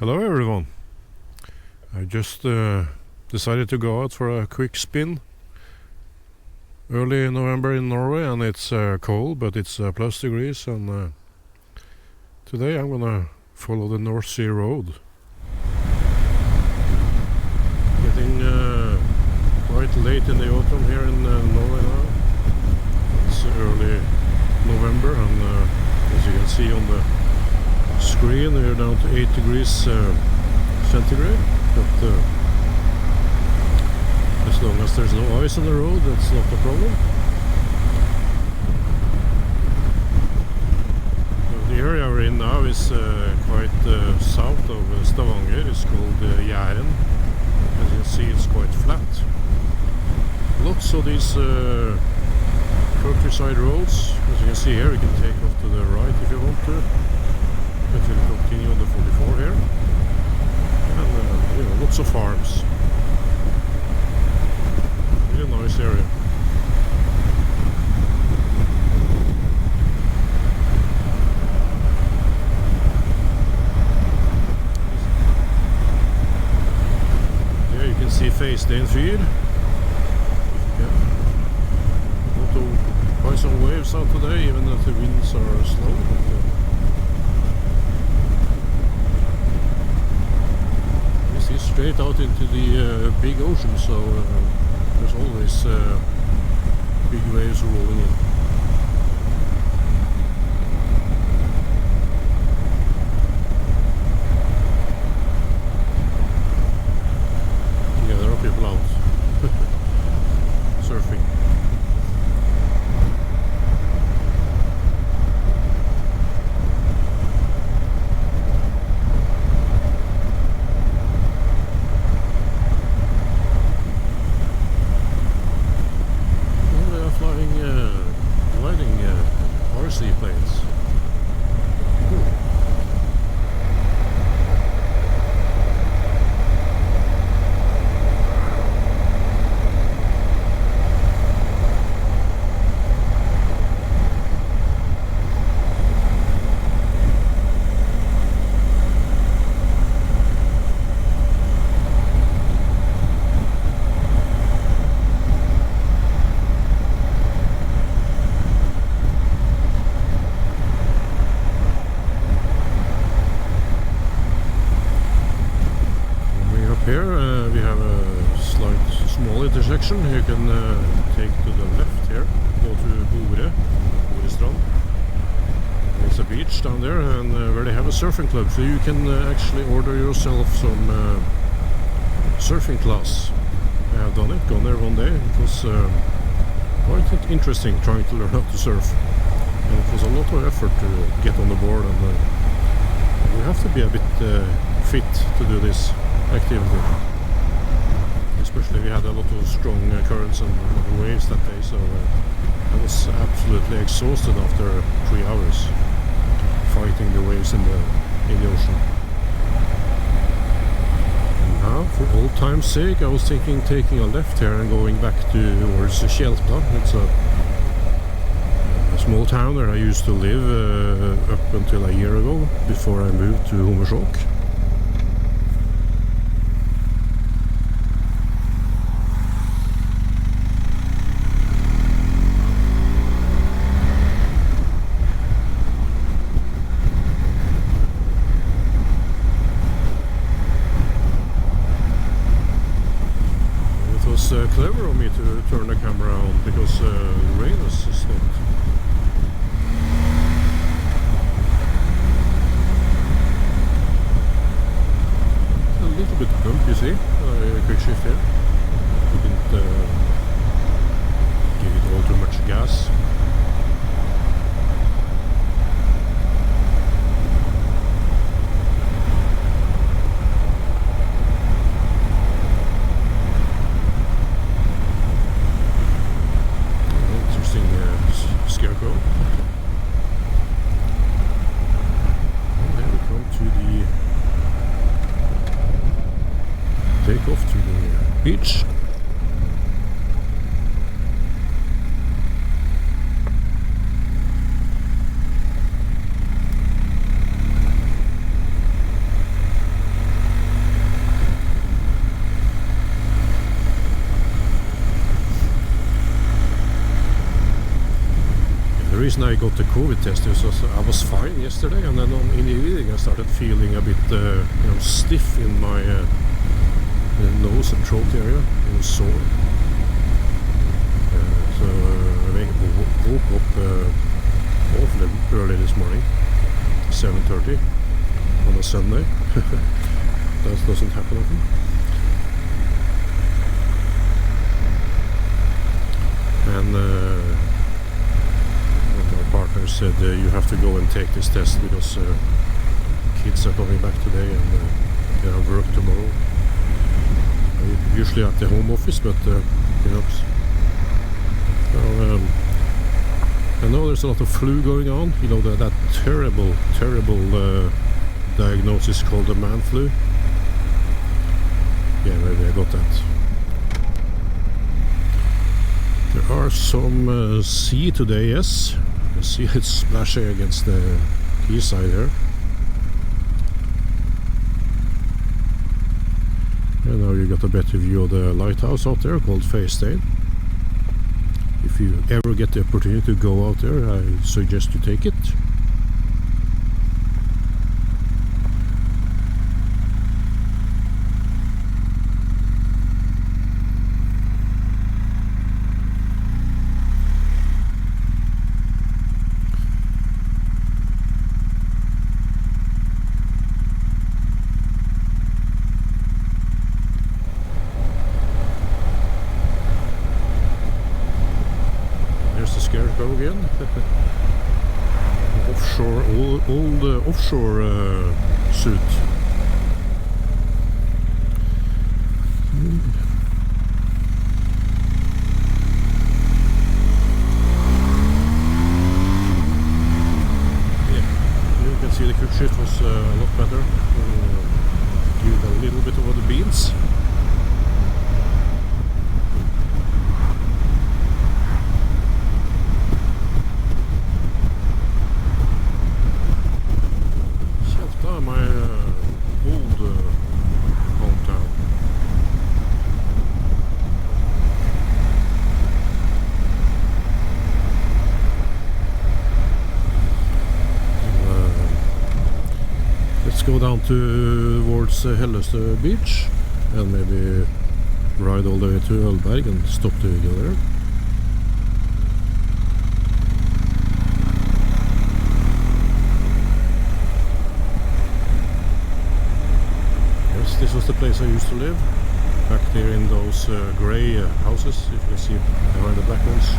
Hello everyone. I just decided to go out for a quick spin. Early November in Norway, and it's cold, but it's plus degrees, and today I'm gonna follow the Northsea road. Getting quite late in the autumn here in Norway now. It's early November, and as you can see on the screen, we're down to 8 degrees centigrade, but as long as there's no ice on the road, that's not a problem. The area we're in now is quite south of Stavanger. It's called Jæren. As you can see, it's quite flat. Lots of these countryside roads. As you can see here, you can take off to the right if you want to. But we'll continue on the 44 here, and lots of farms. Really nice area. Here you can see Feinstein Fyr. Want to buy some waves out today, even if the winds are slow. Straight out into the big ocean, so there's always big waves rolling in. Yeah, there are people out surfing. Seaplanes. Here we have a small intersection. You can take to the left here, go to Borestrand. There's a beach down there, and where they have a surfing club, so you can actually order yourself some surfing class. I have done it, gone there one day. It was quite interesting trying to learn how to surf, and it was a lot of effort to get on the board, and you have to be a bit fit to do this activity. Especially we had a lot of strong currents and waves that day, so I was absolutely exhausted after 3 hours fighting the waves in the ocean. And now, for old time's sake, I was thinking taking a left here and going back towards Tjelta. It's a small town where I used to live up until a year ago, before I moved to Hummersåk. Clever of me to turn the camera on, because the rain has stopped. A little bit bump, you see. Quick shift here. Didn't give it all too much gas. Scarecrow. And then we come to the take off to the beach. reason I got the COVID test is I was fine yesterday, and then in the evening I started feeling a bit stiff in my nose and throat area. It was sore. So I woke up awfully early this morning, 7:30 on a Sunday. That doesn't happen often. And my partner said you have to go and take this test because kids are coming back today and they have work tomorrow. I'm usually at the home office, but you know. So, I know there's a lot of flu going on. You know, that terrible diagnosis called the man flu. Yeah, maybe I got that. There are some sea today, yes. You see it's splashing against the quayside here. And now you got a better view of the lighthouse out there called Feinstein. If you ever get the opportunity to go out there, I suggest you take it. Scarecrow again. Offshore, old offshore suit. Yeah, you can see the quick shift was a lot better. Give it a little bit over the beans. Tjelta, my old hometown. Let's go down towards Hellestø beach and maybe ride all the way to Ølberg and stop the video there. This was the place I used to live, back there in those grey houses, if you can see behind the black ones.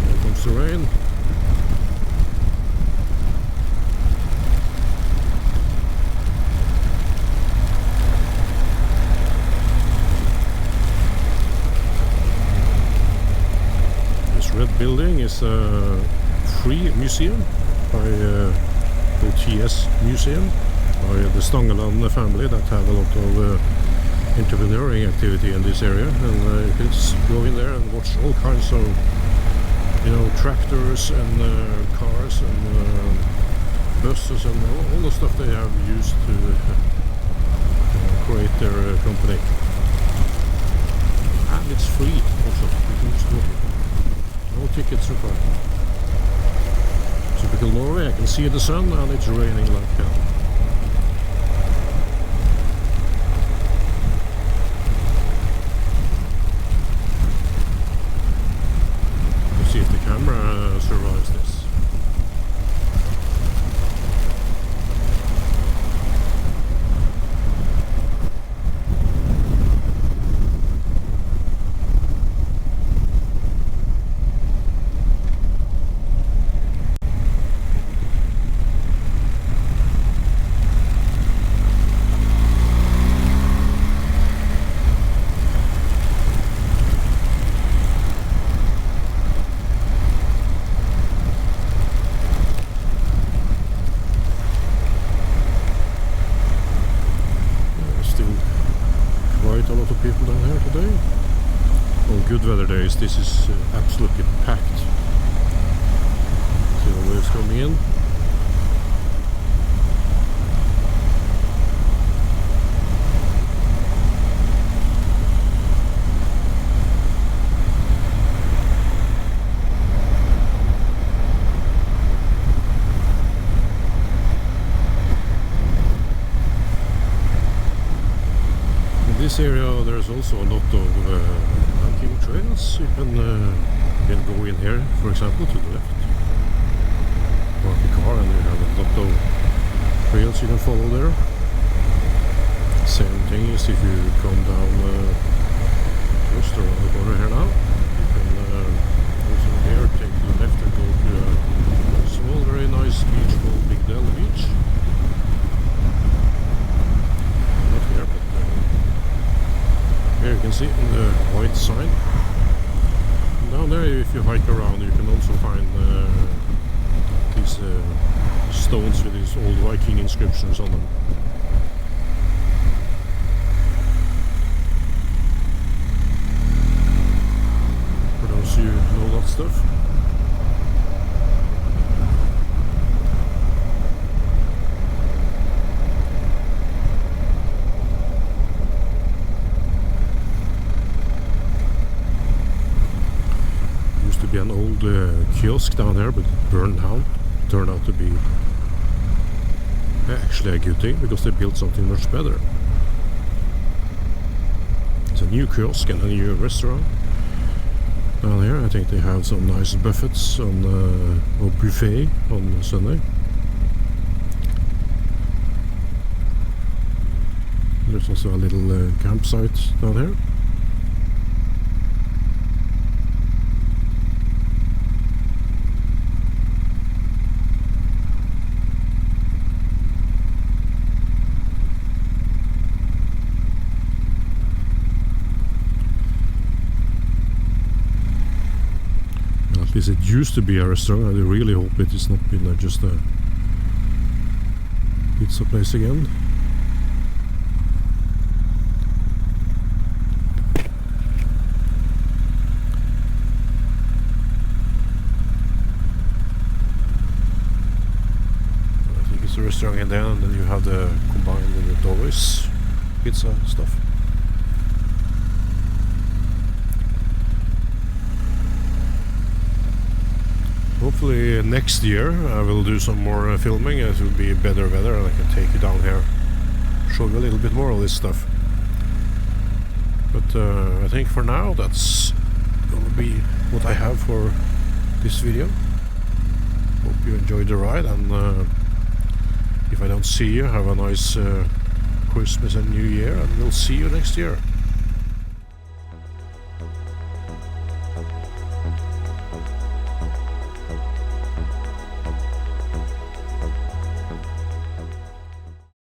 Here comes the rain. Red building is a free museum by OTS Museum, by the Stangeland family that have a lot of entrepreneuring activity in this area, and you can go in there and watch all kinds of, you know, tractors and cars and buses and all the stuff they have used to create their company. And it's free also. You can just walk. No tickets required. Typical Norway, I can see the sun and it's raining like hell. Let's see if the camera survives this. Quite a lot of people down here today. On good weather days this is absolutely packed. See the waves coming in. this area there's also a lot of hiking trails. You can go in here, for example, to the left. Park a car and you have a lot of trails you can follow there. Same thing is if you come down just around the corner here now. You can also here take to the left and go to a small, very nice beach called Big Del Beach. Not here, but here you can see on the white sign. And down there, if you hike around, you can also find these stones with these old Viking inscriptions on them. For those who know that stuff. Used to be an old kiosk down there, but it burned down. Turned out to be actually a good thing because they built something much better. It's a new kiosk and a new restaurant down here. I think they have some nice buffets on or buffet on Sunday. There's also a little campsite down here. It used to be a restaurant. I really hope it is not been just a pizza place again. I think it's a restaurant in there, and then you have the combined with the Northsea pizza stuff. Hopefully next year I will do some more filming. It will be better weather and I can take you down here, show you a little bit more of this stuff. But I think for now that's gonna be what I have for this video. Hope you enjoyed the ride, and if I don't see you, have a nice Christmas and New Year, and we'll see you next year.